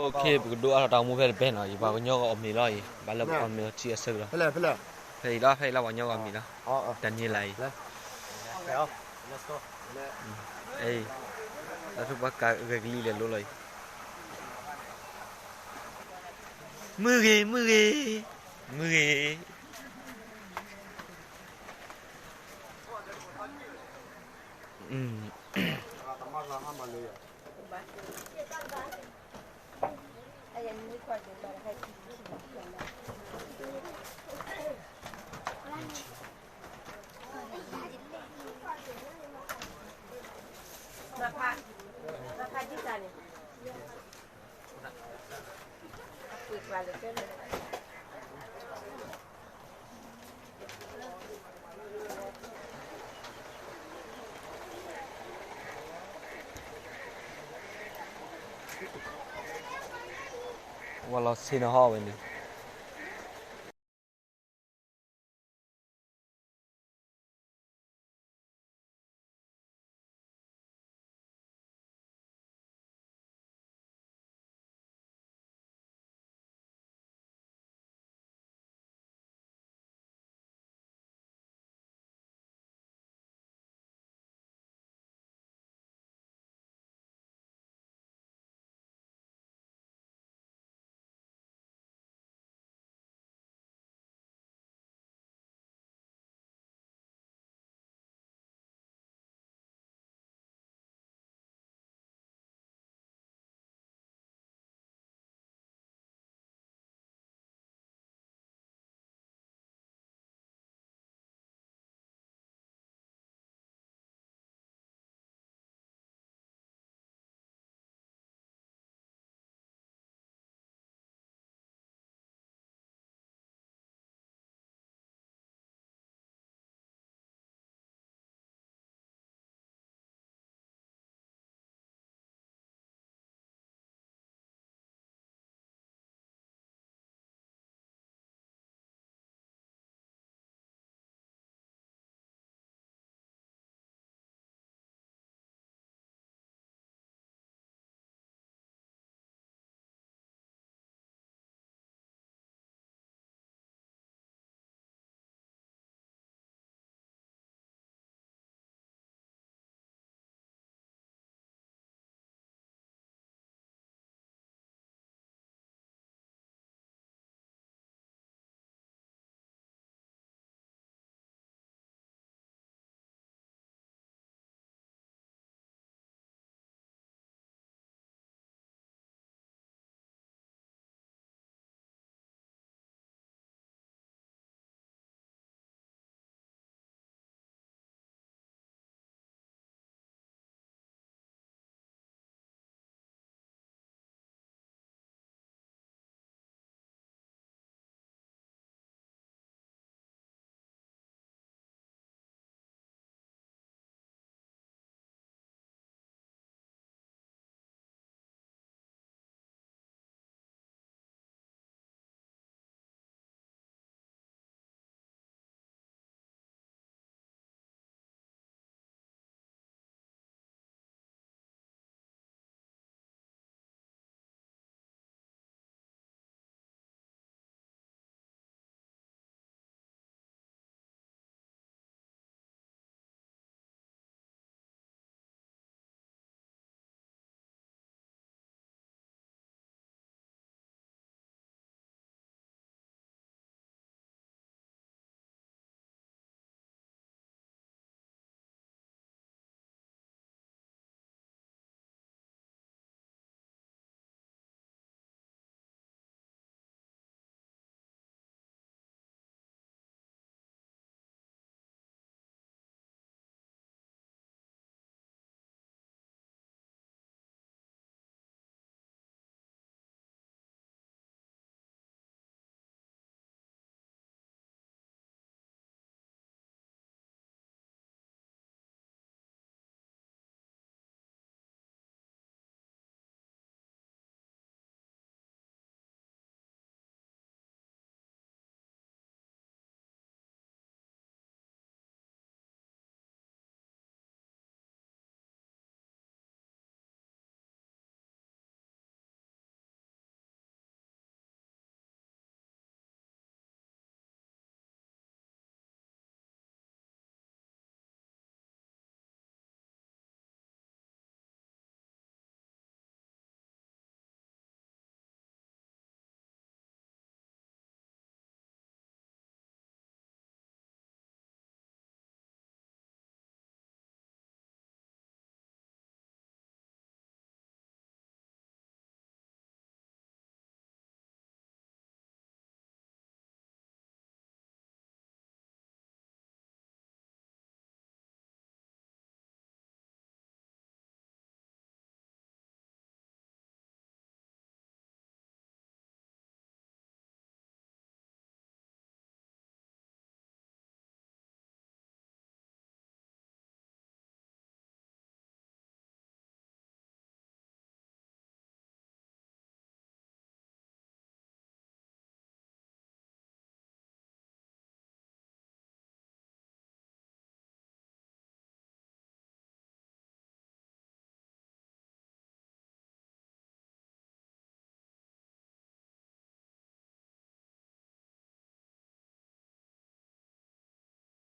โอเคดูเอาตามมูเฟลเป็นหน่อยบางอย่างก็อมนี่เลยบางแล้วอมนี่ชี้เสือ Fela. เฮ้ยแล้วให้เราบางอย่างอมนี่นะแต่นี่ไร Ja. Let's go. เอ้ยแล้วทุกประกาศเรื่องนี้เลยรู้เลยมือเกอืม ราคาที่จานเนี่ยปิดไว้เลยเจ้าเลย ว่าเราซีนห่อไปนี่